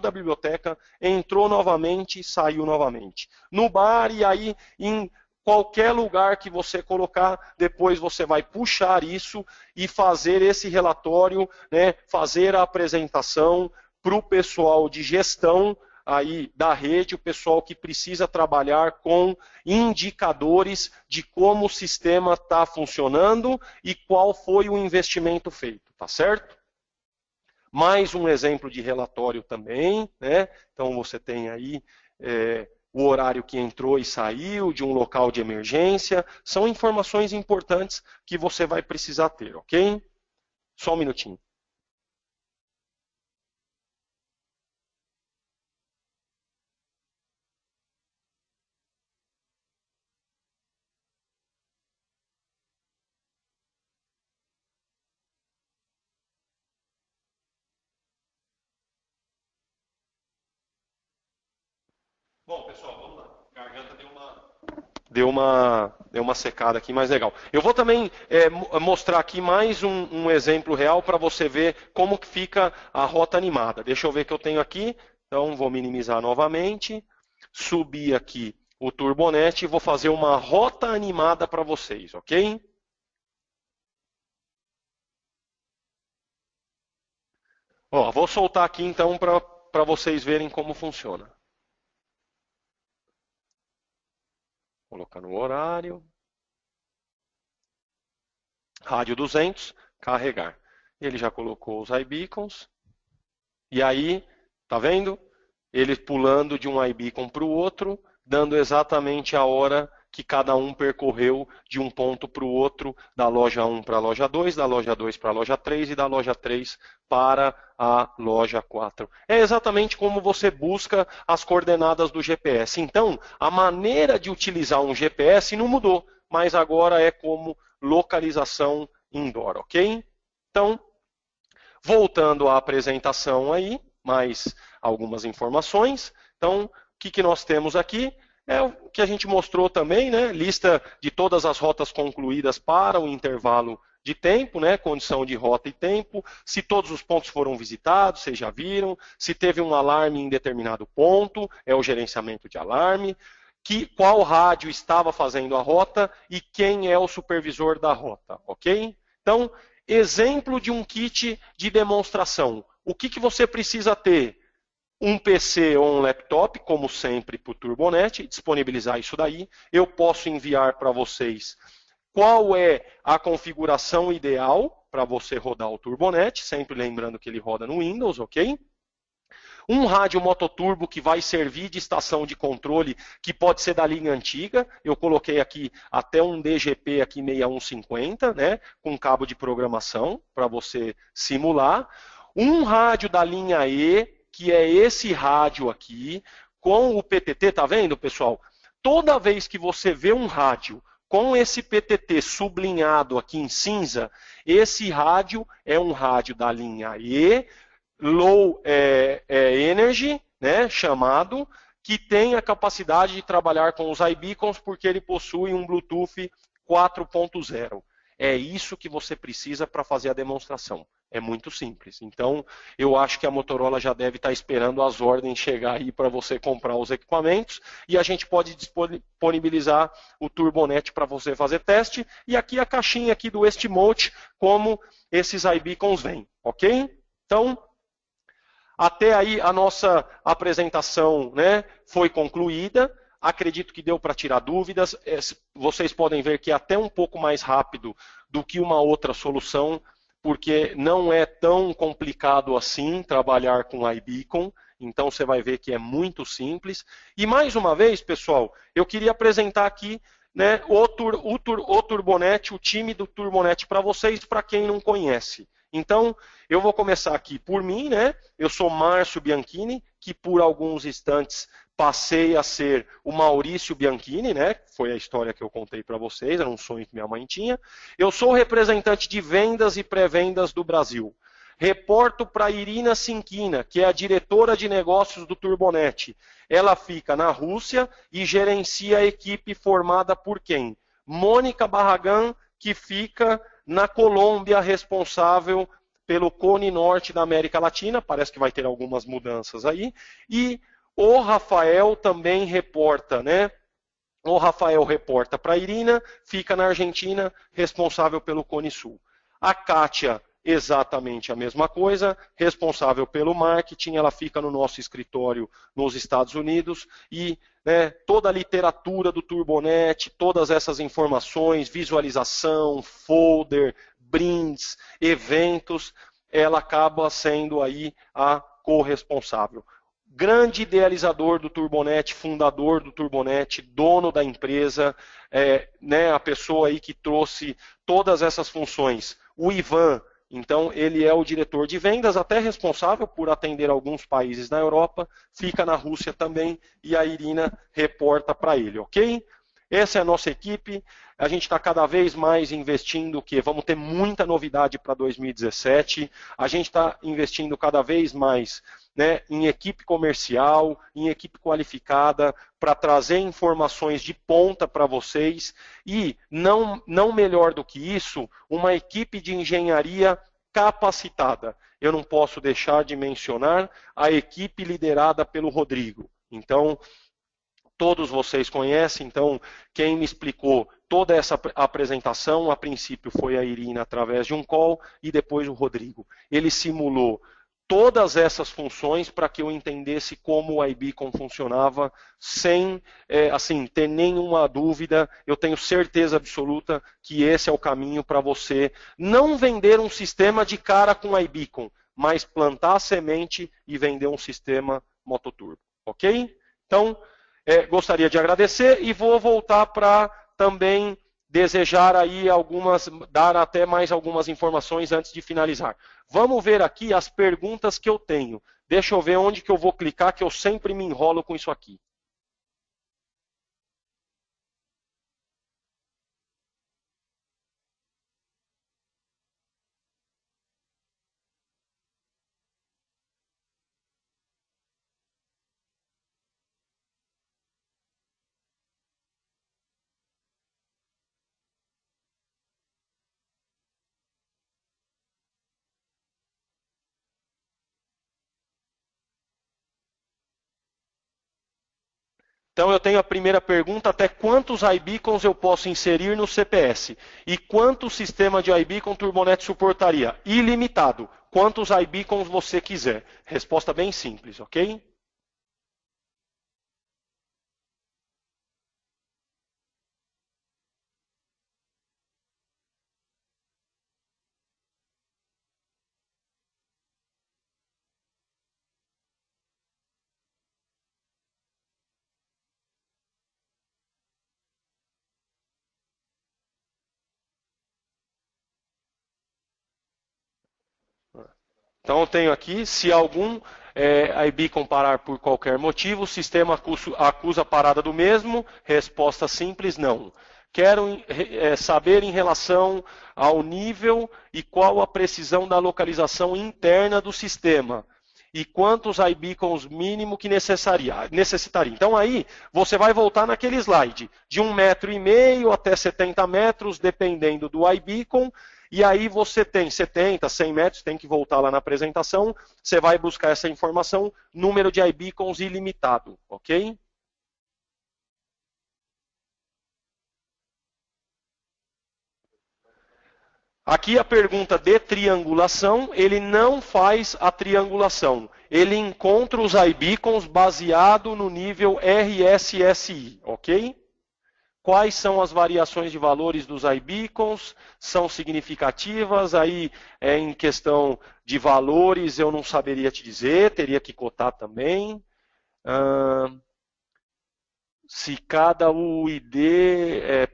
da biblioteca, entrou novamente, saiu novamente. No bar e aí em qualquer lugar que você colocar, depois você vai puxar isso e fazer esse relatório, né, fazer a apresentação para o pessoal de gestão aí da rede, o pessoal que precisa trabalhar com indicadores de como o sistema está funcionando e qual foi o investimento feito, tá certo? Mais um exemplo de relatório também, né? Então você tem aí o horário que entrou e saiu de um local de emergência. São informações importantes que você vai precisar ter, ok? Só um minutinho. Bom, pessoal, vamos lá. A garganta deu uma secada aqui mais legal. Eu vou também mostrar aqui mais um exemplo real para você ver como que fica a rota animada. Deixa eu ver o que eu tenho aqui. Então, vou minimizar novamente. Subir aqui o Turbonet e vou fazer uma rota animada para vocês, ok? Ó, vou soltar aqui então para vocês verem como funciona. colocar no horário. Rádio 200, carregar. Ele já colocou os iBeacons. E aí, tá vendo? Ele pulando de um iBeacon para o outro, dando exatamente a hora que cada um percorreu de um ponto para o outro, da loja 1 para a loja 2, da loja 2 para a loja 3 e da loja 3 para a loja 4. É exatamente como você busca as coordenadas do GPS. Então, a maneira de utilizar um GPS não mudou, mas agora é como localização indoor, ok? Então, voltando à apresentação aí, mais algumas informações. Então, o que nós temos aqui? É o que a gente mostrou também, né? Lista de todas as rotas concluídas para o intervalo de tempo, né? Condição de rota e tempo, se todos os pontos foram visitados, vocês já viram, se teve um alarme em determinado ponto, é o gerenciamento de alarme, qual rádio estava fazendo a rota e quem é o supervisor da rota, ok? Então, exemplo de um kit de demonstração. O que você precisa ter? Um PC ou um laptop, como sempre, para o Turbonet, disponibilizar isso daí. Eu posso enviar para vocês qual é a configuração ideal para você rodar o Turbonet, sempre lembrando que ele roda no Windows, ok? Um rádio mototurbo que vai servir de estação de controle, que pode ser da linha antiga. Eu coloquei aqui até um DGP aqui 6150, né, com cabo de programação para você simular. Um rádio da linha E, que é esse rádio aqui, com o PTT, tá vendo, pessoal? Toda vez que você vê um rádio com esse PTT sublinhado aqui em cinza, esse rádio é um rádio da linha E, Low Energy, né, chamado, que tem a capacidade de trabalhar com os iBeacons, porque ele possui um Bluetooth 4.0. É isso que você precisa para fazer a demonstração. É muito simples. Então, eu acho que a Motorola já deve estar esperando as ordens chegar aí para você comprar os equipamentos e a gente pode disponibilizar o Turbonet para você fazer teste. E aqui a caixinha aqui do Estimote, como esses iBeacons vêm, ok? Então, até aí a nossa apresentação, né, foi concluída. Acredito que deu para tirar dúvidas. Vocês podem ver que é até um pouco mais rápido do que uma outra solução, porque não é tão complicado assim trabalhar com iBeacon. Então você vai ver que é muito simples. E mais uma vez, pessoal, eu queria apresentar aqui, né, o Turbonet, o time do Turbonet para vocês, para quem não conhece. Então, eu vou começar aqui por mim, né? Eu sou Márcio Bianchini, que por alguns instantes passei a ser o Maurício Bianchini, né? Foi a história que eu contei para vocês, era um sonho que minha mãe tinha. Eu sou representante de vendas e pré-vendas do Brasil. Reporto para a Irina Sinquina, que é a diretora de negócios do Turbonet. Ela fica na Rússia e gerencia a equipe formada por quem? Mônica Barragan, que fica na Colômbia, responsável pelo Cone Norte da América Latina, parece que vai ter algumas mudanças aí, e o Rafael também reporta, né? O Rafael reporta para a Irina, fica na Argentina, responsável pelo Cone Sul. A Kátia, exatamente a mesma coisa, responsável pelo marketing, ela fica no nosso escritório nos Estados Unidos e, né, toda a literatura do Turbonet, todas essas informações, visualização, folder, brindes, eventos, ela acaba sendo aí a corresponsável. Grande idealizador do Turbonet, fundador do Turbonet, dono da empresa, né, a pessoa aí que trouxe todas essas funções. O Ivan, então, ele é o diretor de vendas, até responsável por atender alguns países na Europa, fica na Rússia também, e a Irina reporta para ele, ok? Essa é a nossa equipe, a gente está cada vez mais investindo, vamos ter muita novidade para 2017, a gente está investindo cada vez mais, né, em equipe comercial, em equipe qualificada, para trazer informações de ponta para vocês e, não melhor do que isso, uma equipe de engenharia capacitada. Eu não posso deixar de mencionar a equipe liderada pelo Rodrigo. Então, todos vocês conhecem, então quem me explicou toda essa apresentação, a princípio foi a Irina através de um call e depois o Rodrigo. Ele simulou todas essas funções para que eu entendesse como o iBeacon funcionava sem assim, ter nenhuma dúvida. Eu tenho certeza absoluta que esse é o caminho para você não vender um sistema de cara com o iBeacon, mas plantar a semente e vender um sistema mototurbo. Ok? Então, gostaria de agradecer e vou voltar para também desejar aí dar até mais algumas informações antes de finalizar. Vamos ver aqui as perguntas que eu tenho. Deixa eu ver onde que eu vou clicar, que eu sempre me enrolo com isso aqui. Então eu tenho a primeira pergunta, até quantos iBeacons eu posso inserir no CPS? E quanto sistema de iBeacon Turbonet suportaria? Ilimitado. Quantos iBeacons você quiser? Resposta bem simples, ok? Então eu tenho aqui, se algum iBeacon parar por qualquer motivo, o sistema acusa a parada do mesmo, resposta simples, não. Quero saber em relação ao nível e qual a precisão da localização interna do sistema. E quantos iBeacons mínimo que necessitaria. Então aí você vai voltar naquele slide, de 1,5 m até 70 metros, dependendo do iBeacon. E aí você tem 70, 100 metros, tem que voltar lá na apresentação, você vai buscar essa informação, número de iBeacons ilimitado, ok? Aqui a pergunta de triangulação, ele não faz a triangulação, ele encontra os iBeacons baseado no nível RSSI, ok? Quais são as variações de valores dos iBeacons? São significativas? Aí, em questão de valores, eu não saberia te dizer, teria que cotar também. Se cada UID,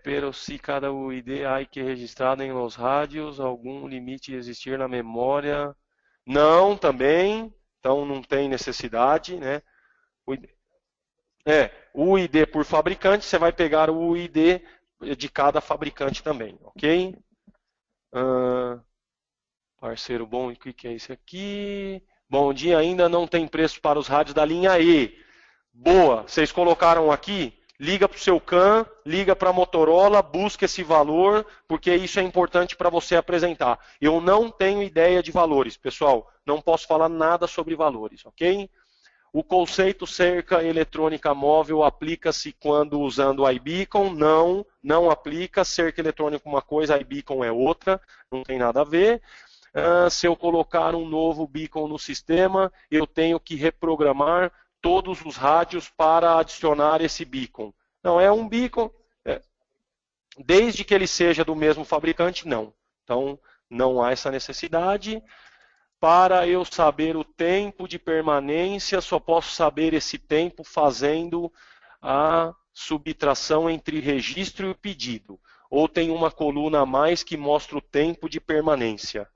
pero se cada UID há que registrado em los rádios, algum limite existir na memória? Não, também. Então, não tem necessidade, né? O ID por fabricante, você vai pegar o ID de cada fabricante também, ok? Parceiro bom, o que é isso aqui? Bom dia, ainda não tem preço para os rádios da linha E. Boa, vocês colocaram aqui, liga para o seu CAN, liga para a Motorola, busca esse valor, porque isso é importante para você apresentar. Eu não tenho ideia de valores, pessoal, não posso falar nada sobre valores, ok? O conceito cerca eletrônica móvel aplica-se quando usando o iBeacon? Não, não aplica. Cerca eletrônica é uma coisa, iBeacon é outra, não tem nada a ver. Se eu colocar um novo beacon no sistema, eu tenho que reprogramar todos os rádios para adicionar esse beacon. Não, é um beacon, desde que ele seja do mesmo fabricante, não. Então, não há essa necessidade. Para eu saber o tempo de permanência, só posso saber esse tempo fazendo a subtração entre registro e pedido. Ou tem uma coluna a mais que mostra o tempo de permanência?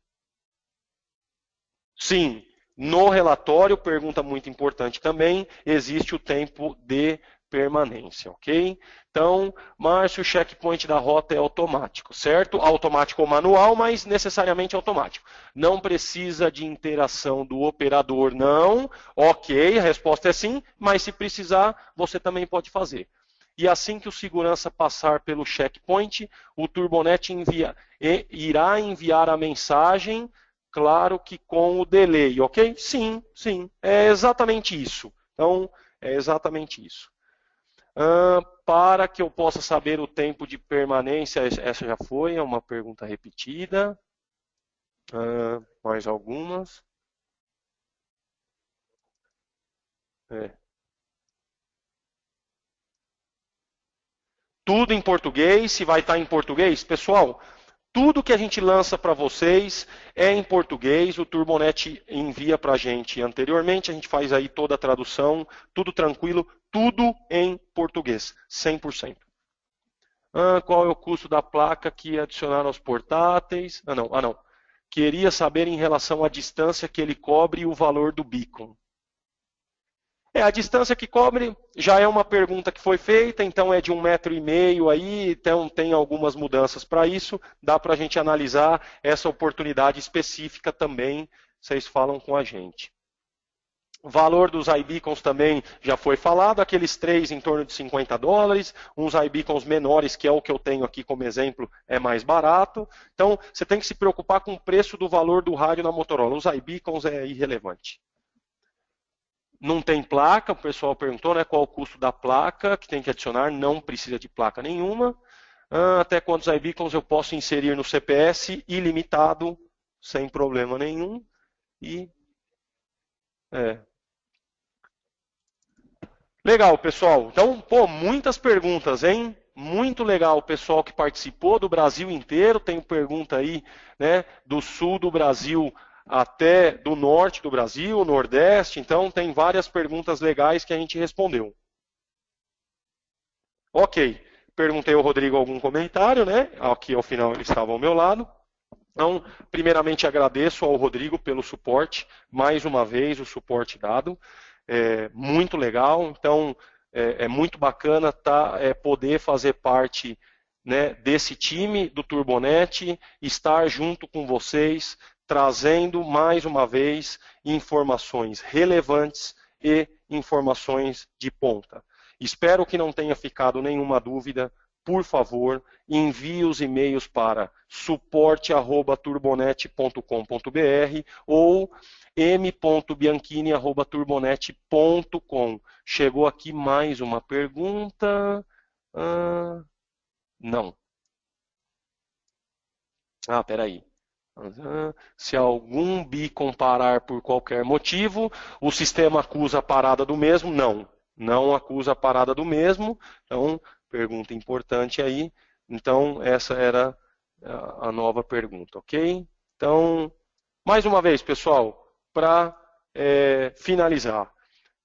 Sim, no relatório, pergunta muito importante também, existe o tempo de permanência, ok? Então, Márcio, o checkpoint da rota é automático, certo? Automático ou manual, mas necessariamente automático. Não precisa de interação do operador, não. Ok, a resposta é sim, mas se precisar, você também pode fazer. E assim que o segurança passar pelo checkpoint, o Turbonet irá enviar a mensagem, claro que com o delay, ok? Sim, sim, é exatamente isso. Então, é exatamente isso. Para que eu possa saber o tempo de permanência, essa já foi, é uma pergunta repetida. Mais algumas. É. Tudo em português, se vai estar em português. Pessoal, tudo que a gente lança para vocês é em português, o Turbonet envia para a gente anteriormente, a gente faz aí toda a tradução, tudo tranquilo, tudo em português, 100%. Qual é o custo da placa que adicionaram aos portáteis? Não. Queria saber em relação à distância que ele cobre e o valor do beacon. A distância que cobre já é uma pergunta que foi feita, então é de 1,5 m aí, então tem algumas mudanças para isso, dá para a gente analisar essa oportunidade específica também, vocês falam com a gente. O valor dos iBeacons também já foi falado, aqueles 3 em torno de $50, uns iBeacons menores, que é o que eu tenho aqui como exemplo, é mais barato. Então, você tem que se preocupar com o preço do valor do rádio na Motorola. Os iBeacons é irrelevante. Não tem placa, o pessoal perguntou, né, qual o custo da placa que tem que adicionar, não precisa de placa nenhuma. Até quantos iBeacons eu posso inserir no CPS? Ilimitado, sem problema nenhum. Legal, pessoal. Então, muitas perguntas, hein? Muito legal o pessoal que participou do Brasil inteiro. Tem pergunta aí, né, do sul do Brasil até do norte do Brasil, nordeste. Então, tem várias perguntas legais que a gente respondeu. Ok. Perguntei ao Rodrigo algum comentário, né? Aqui ao final ele estava ao meu lado. Então, primeiramente agradeço ao Rodrigo pelo suporte, mais uma vez o suporte dado. Muito legal, então é muito bacana poder fazer parte, né, desse time do Turbonet, estar junto com vocês, trazendo mais uma vez informações relevantes e informações de ponta. Espero que não tenha ficado nenhuma dúvida. Por favor, envie os e-mails para suporte@turbonet.com.br ou m.bianchini@turbonet.com. Chegou aqui mais uma pergunta. Não. Peraí. Se algum beacon parar por qualquer motivo, o sistema acusa a parada do mesmo? Não. Não acusa a parada do mesmo. Então, pergunta importante aí. Então, essa era a nova pergunta, ok? Então, mais uma vez, pessoal, para finalizar.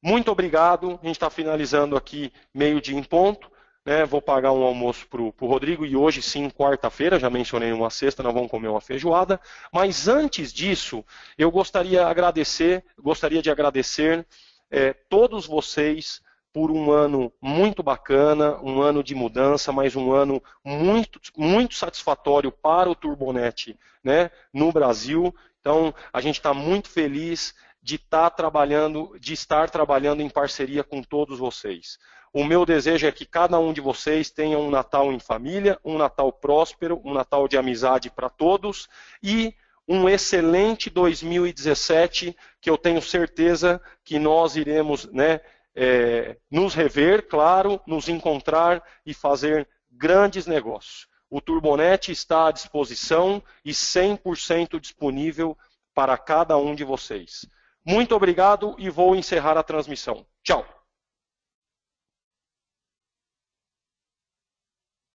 Muito obrigado. A gente está finalizando aqui meio-dia em ponto. Né? Vou pagar um almoço para o Rodrigo e hoje sim, quarta-feira, já mencionei uma sexta, nós vamos comer uma feijoada. Mas antes disso, eu gostaria de agradecer todos vocês por um ano muito bacana, um ano de mudança, mas um ano muito, muito satisfatório para o Turbonet, né, no Brasil. Então, a gente está muito feliz de estar trabalhando em parceria com todos vocês. O meu desejo é que cada um de vocês tenha um Natal em família, um Natal próspero, um Natal de amizade para todos e um excelente 2017, que eu tenho certeza que nós iremos, né, nos rever, claro, nos encontrar e fazer grandes negócios. O Turbonet está à disposição e 100% disponível para cada um de vocês. Muito obrigado e vou encerrar a transmissão. Tchau.